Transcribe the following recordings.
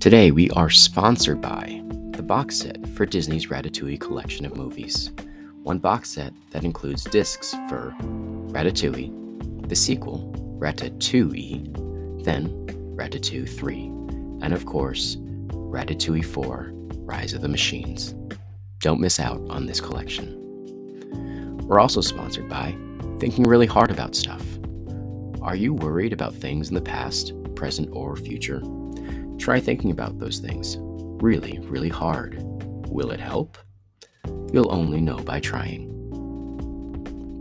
Today we are sponsored by the box set for Disney's Ratatouille collection of movies. One box set that includes discs for Ratatouille, the sequel, Ratatouille, then Ratatouille 3, and of course, Ratatouille 4, Rise of the Machines. Don't miss out on this collection. We're also sponsored by Thinking Really Hard About Stuff. Are you worried about things in the past, present, or future? Try thinking about those things really, really hard. Will it help? You'll only know by trying.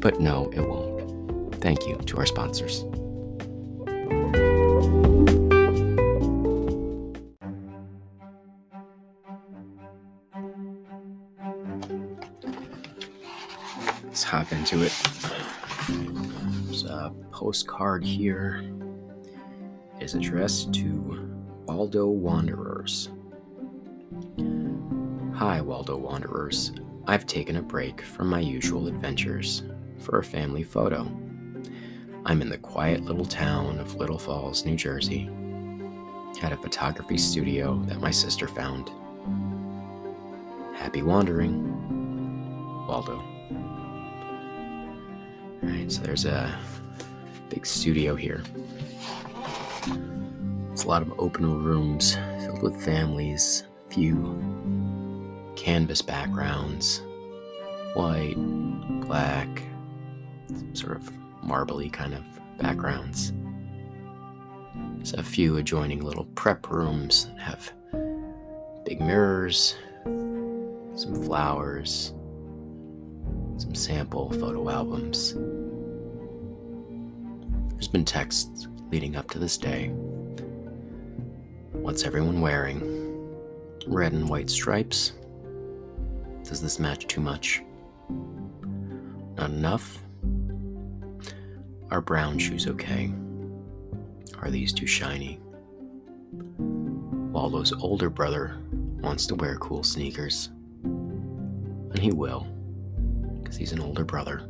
But no, it won't. Thank you to our sponsors. Let's hop into it. There's a postcard here. It is addressed to Waldo Wanderers. Hi, Waldo Wanderers. I've taken a break from my usual adventures for a family photo. I'm in the quiet little town of Little Falls, New Jersey, at a photography studio that my sister found. Happy wandering, Waldo. Alright, so there's a big studio here. It's a lot of open rooms filled with families, few canvas backgrounds, white, black, some sort of marbly kind of backgrounds. There's a few adjoining little prep rooms that have big mirrors, some flowers, some sample photo albums. There's been texts leading up to this day. What's everyone wearing? Red and white stripes? Does this match too much? Not enough? Are brown shoes okay? Are these too shiny? Waldo's older brother wants to wear cool sneakers. And he will, because he's an older brother.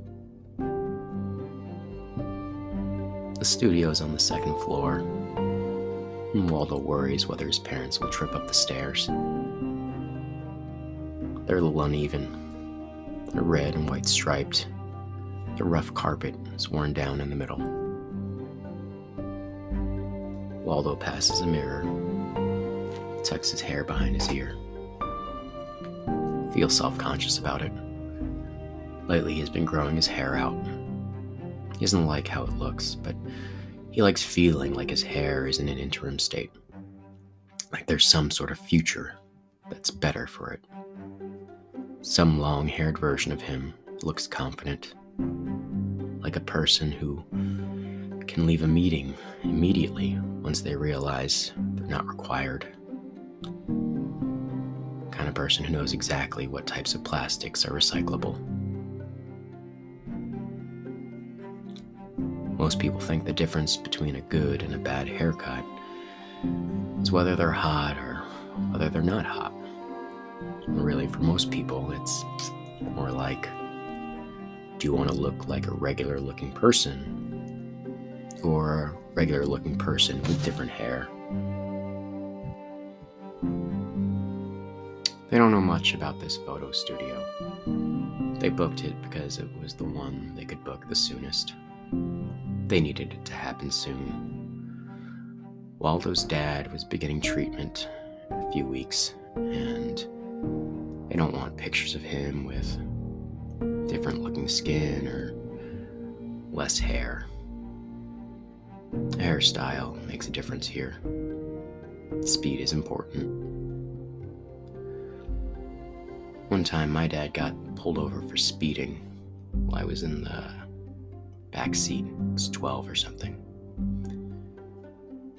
The studio's on the second floor, and Waldo worries whether his parents will trip up the stairs. They're a little uneven. They're red and white striped. The rough carpet is worn down in the middle. Waldo passes a mirror, tucks his hair behind his ear. Feels self-conscious about it. Lately he's been growing his hair out. He doesn't like how it looks, but he likes feeling like his hair is in an interim state. Like there's some sort of future that's better for it. Some long-haired version of him looks confident, like a person who can leave a meeting immediately once they realize they're not required. Kind of person who knows exactly what types of plastics are recyclable. Most people think the difference between a good and a bad haircut is whether they're hot or whether they're not hot. And really, for most people, it's more like, do you want to look like a regular-looking person or a regular-looking person with different hair? They don't know much about this photo studio. They booked it because it was the one they could book the soonest. They needed it to happen soon. Waldo's dad was beginning treatment in a few weeks, and they don't want pictures of him with different looking skin or less hair. Hairstyle makes a difference here. Speed is important. One time my dad got pulled over for speeding while I was in the back seat. I was 12 or something.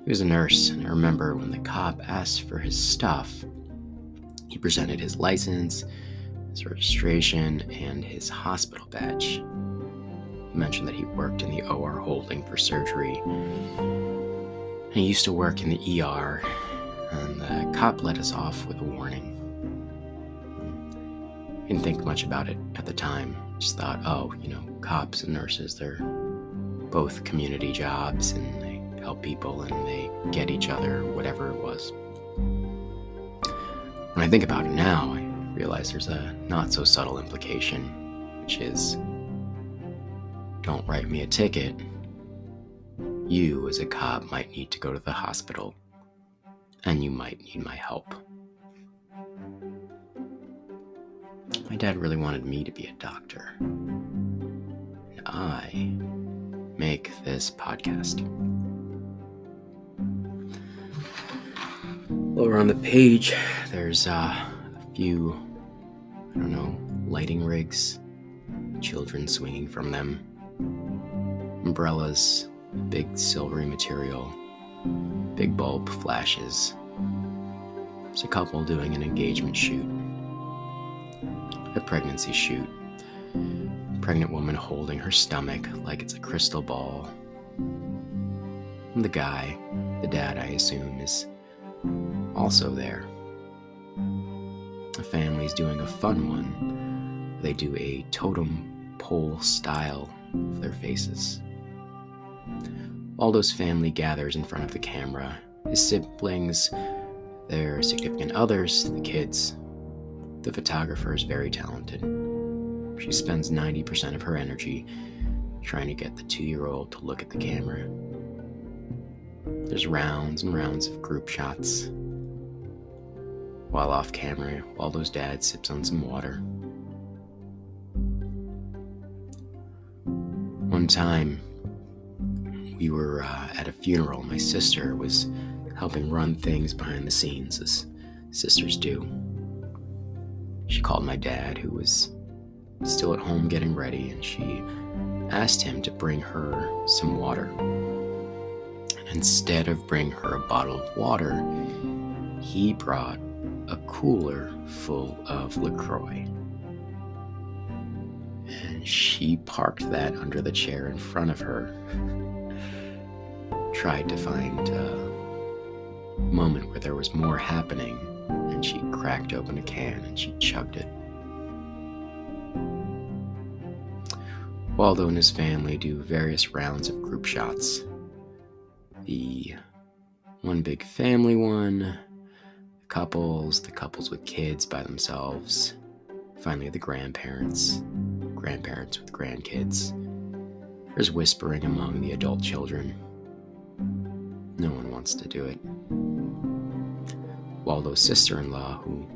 He was a nurse, and I remember when the cop asked for his stuff, he presented his license, his registration, and his hospital badge. He mentioned that he worked in the OR holding for surgery, and he used to work in the ER, and the cop let us off with a warning. Didn't think much about it at the time. Just thought, cops and nurses, they're both community jobs and they help people and they get each other, whatever it was. When I think about it now, I realize there's a not so subtle implication, which is, don't write me a ticket. You, as a cop, might need to go to the hospital, and you might need my help. My dad really wanted me to be a doctor, and I make this podcast. Over on the page, there's a few, lighting rigs, children swinging from them, umbrellas, big silvery material, big bulb flashes. There's a couple doing an engagement shoot, a pregnancy shoot, pregnant woman holding her stomach like it's a crystal ball. And the guy, the dad I assume, is also there. The family's doing a fun one. They do a totem pole style of their faces. Waldo's family gathers in front of the camera. His siblings, their significant others, the kids. The photographer is very talented. She spends 90% of her energy trying to get the 2-year-old to look at the camera. There's rounds and rounds of group shots. While off camera, Waldo's dad sips on some water. One time, we were at a funeral. My sister was helping run things behind the scenes, as sisters do. She called my dad, who was still at home getting ready, and she asked him to bring her some water. And instead of bringing her a bottle of water, he brought a cooler full of LaCroix. And she parked that under the chair in front of her. Tried to find a moment where there was more happening, and she cracked open a can and she chugged it. Waldo and his family do various rounds of group shots. The one big family one, the couples with kids by themselves, finally the grandparents with grandkids. There's whispering among the adult children. No one wants to do it. Waldo's sister-in-law, who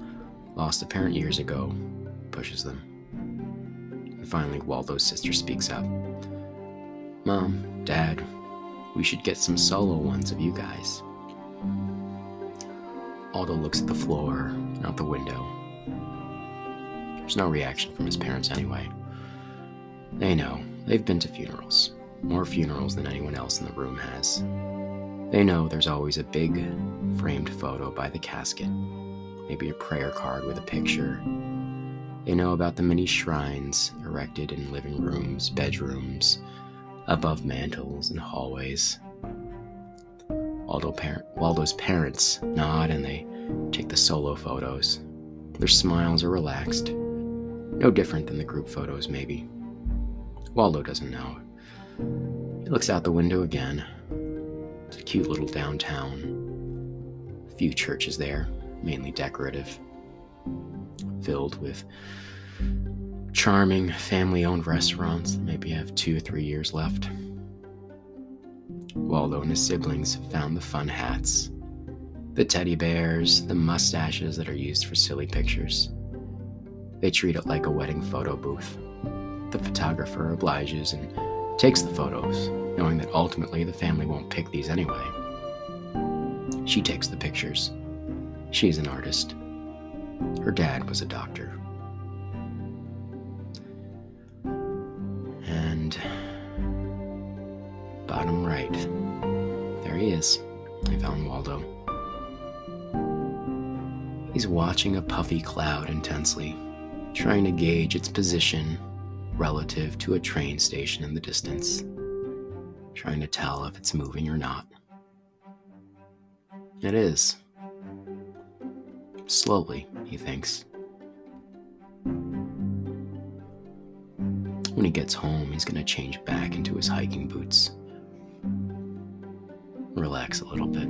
lost a parent years ago, pushes them. And finally, Waldo's sister speaks up. Mom, Dad, we should get some solo ones of you guys. Waldo looks at the floor and out the window. There's no reaction from his parents anyway. They know. They've been to funerals. More funerals than anyone else in the room has. They know there's always a big framed photo by the casket. Maybe a prayer card with a picture. They know about the many shrines erected in living rooms, bedrooms, above mantels and hallways. Waldo's parents nod and they take the solo photos. Their smiles are relaxed. No different than the group photos, maybe. Waldo doesn't know. He looks out the window again. It's a cute little downtown. A few churches there, mainly decorative, filled with charming family-owned restaurants that maybe have 2 or 3 years left. Waldo and his siblings have found the fun hats, the teddy bears, the mustaches that are used for silly pictures. They treat it like a wedding photo booth. The photographer obliges and takes the photos, knowing that ultimately the family won't pick these anyway. She takes the pictures. She's an artist. Her dad was a doctor. And bottom right, there he is. I found Waldo. He's watching a puffy cloud intensely, trying to gauge its position relative to a train station in the distance, trying to tell if it's moving or not. It is. Slowly, he thinks. When he gets home, he's going to change back into his hiking boots. Relax a little bit.